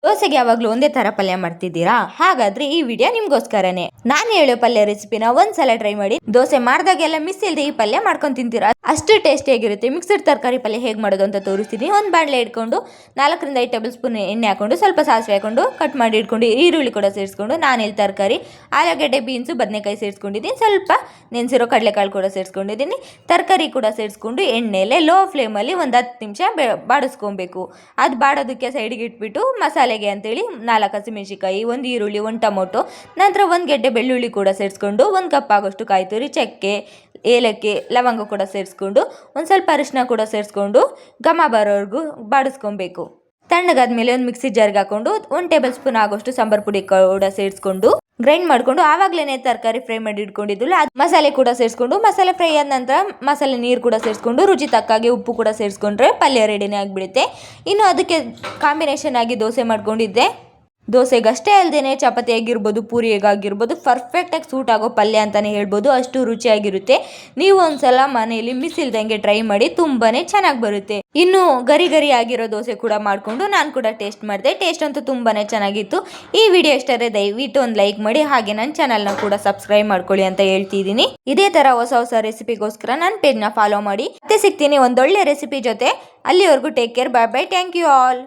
ದೋಸೆಗೆ ಯಾವಾಗಲೂ ಒಂದೇ ಥರ ಪಲ್ಯ ಮಾಡ್ತಿದ್ದೀರಾ? ಹಾಗಾದ್ರೆ ಈ ವಿಡಿಯೋ ನಿಮ್ಗೋಸ್ಕರನೇ. ನಾನು ಹೇಳೋ ಪಲ್ಯ ರೆಸಿಪಿನ ಒಂದ್ಸಲ ಟ್ರೈ ಮಾಡಿ. ದೋಸೆ ಮಾಡಿದಾಗೆಲ್ಲ ಮಿಸ್ ಇಲ್ಲದೆ ಈ ಪಲ್ಯ ಮಾಡ್ಕೊಂಡು ತಿಂತೀರಾ, ಅಷ್ಟು ಟೇಸ್ಟಿಯಾಗಿರುತ್ತೆ. ಮಿಕ್ಸ್ಡ್ ತರಕಾರಿ ಪಲ್ಯ ಹೇಗೆ ಮಾಡೋದು ಅಂತ ತೋರಿಸ್ತೀನಿ. ಒಂದು ಬಾಣಲೆ ಇಟ್ಕೊಂಡು 4 ರಿಂದ 5 ಟೇಬಲ್ ಸ್ಪೂನ್ ಎಣ್ಣೆ ಹಾಕೊಂಡು ಸ್ವಲ್ಪ ಸಾಸಿವೆ ಹಾಕೊಂಡು ಕಟ್ ಮಾಡಿ ಇಟ್ಕೊಂಡು ಈರುಳ್ಳಿ ಕೂಡ ಸೇರಿಸ್ಕೊಂಡು, ನಾನಿಲ್ಲಿ ತರಕಾರಿ ಆಲೂಗಡ್ಡೆ, ಬೀನ್ಸು, ಬದನೆಕಾಯಿ ಸೇರಿಸ್ಕೊಂಡಿದ್ದೀನಿ. ಸ್ವಲ್ಪ ನೆನೆಸಿರೋ ಕಡಲೆಕಾಳು ಕೂಡ ಸೇರಿಸ್ಕೊಂಡಿದ್ದೀನಿ. ತರಕಾರಿ ಕೂಡ ಸೇರಿಸ್ಕೊಂಡು ಎಣ್ಣೆಲೆ ಲೋ ಫ್ಲೇಮಲ್ಲಿ ಒಂದು 10 ನಿಮಿಷ ಬಾಡಿಸ್ಕೊಬೇಕು. ಅದು ಬಾಡೋದಕ್ಕೆ ಸೈಡಿಗೆ ಇಟ್ಬಿಟ್ಟು ಮಸಾಲೆಗೆ ಅಂತೇಳಿ 4 ಹಸಿಮೆಣಸಿಕಾಯಿ, 1 ಈರುಳ್ಳಿ, 1 ಟೊಮೊಟೊ, ನಂತರ 1 ಗೆಡ್ಡೆ ಬೆಳ್ಳುಳ್ಳಿ ಕೂಡ ಸೇರಿಸ್ಕೊಂಡು 1 ಕಪ್ ಆಗೋಷ್ಟು ಕಾಯಿ ತುರಿ, ಚಕ್ಕೆ, ಏಲಕ್ಕಿ, ಲವಂಗ ಕೂಡ ಸೇರಿಸ್ಕೊಂಡು ಒಂದು ಸ್ವಲ್ಪ ಅರಿಶಿನ ಕೂಡ ಸೇರಿಸ್ಕೊಂಡು ಘಮ ಬರೋವರೆಗೂ ಬಾಡಿಸ್ಕೊಬೇಕು. ತಣ್ಣಗಾದ್ಮೇಲೆ ಒಂದು ಮಿಕ್ಸಿ ಜಾರ್ಗೆ ಹಾಕೊಂಡು 1 ಟೇಬಲ್ ಸ್ಪೂನ್ ಆಗೋಷ್ಟು ಸಾಂಬಾರ್ ಪುಡಿ ಕೂಡ ಸೇರಿಸ್ಕೊಂಡು ಗ್ರೈಂಡ್ ಮಾಡ್ಕೊಂಡು ಆವಾಗಲೇ ತರಕಾರಿ ಫ್ರೈ ಮಾಡಿ ಇಟ್ಕೊಂಡಿದ್ದಿಲ್ಲ ಮಸಾಲೆ ಕೂಡ ಸೇರಿಸ್ಕೊಂಡು, ಮಸಾಲೆ ಫ್ರೈ ಆದ ನಂತರ ಮಸಾಲೆ ನೀರು ಕೂಡ ಸೇರಿಸ್ಕೊಂಡು ರುಚಿ ತಕ್ಕಾಗೆ ಉಪ್ಪು ಕೂಡ ಸೇರಿಸ್ಕೊಂಡ್ರೆ ಪಲ್ಯ ರೆಡಿನೇ ಆಗಿಬಿಡುತ್ತೆ. ಇನ್ನು ಅದಕ್ಕೆ ಕಾಂಬಿನೇಷನ್ ಆಗಿ ದೋಸೆ ಮಾಡ್ಕೊಂಡಿದ್ದೆ. ದೋಸೆಗಷ್ಟೇ ಅಲ್ಲದೆ ಚಪಾತಿ ಆಗಿರ್ಬೋದು, ಪೂರಿಗಾಗಿರ್ಬೋದು ಪರ್ಫೆಕ್ಟಾಗಿ ಸೂಟ್ ಆಗೋ ಪಲ್ಯ ಅಂತಲೇ ಹೇಳ್ಬೋದು. ಅಷ್ಟು ರುಚಿಯಾಗಿರುತ್ತೆ. ನೀವು ಒಂದ್ಸಲ ಮನೆಯಲ್ಲಿ ಮಿಸ್ ಇಲ್ದಂಗೆ ಟ್ರೈ ಮಾಡಿ, ತುಂಬಾ ಚೆನ್ನಾಗಿ ಬರುತ್ತೆ. ಇನ್ನು ಗರಿ ಗರಿ ಆಗಿರೋ ದೋಸೆ ಕೂಡ ಮಾಡಿಕೊಂಡು ನಾನು ಕೂಡ ಟೇಸ್ಟ್ ಮಾಡಿದೆ. ಟೇಸ್ಟ್ ಅಂತೂ ತುಂಬಾ ಚೆನ್ನಾಗಿತ್ತು. ಈ ವಿಡಿಯೋ ಇಷ್ಟ ಆದರೆ ದಯವಿಟ್ಟು ಒಂದು ಲೈಕ್ ಮಾಡಿ, ಹಾಗೆ ನನ್ನ ಚಾನಲ್ನ ಕೂಡ ಸಬ್ಸ್ಕ್ರೈಬ್ ಮಾಡ್ಕೊಳ್ಳಿ ಅಂತ ಹೇಳ್ತಿದ್ದೀನಿ. ಇದೇ ಥರ ಹೊಸ ರೆಸಿಪಿಗೋಸ್ಕರ ನನ್ನ ಪೇಜ್ನ ಫಾಲೋ ಮಾಡಿ. ಮತ್ತೆ ಸಿಗ್ತೀನಿ ಒಂದೊಳ್ಳೆ ರೆಸಿಪಿ ಜೊತೆ. ಅಲ್ಲಿವರೆಗೂ take care, bye bye, thank you all.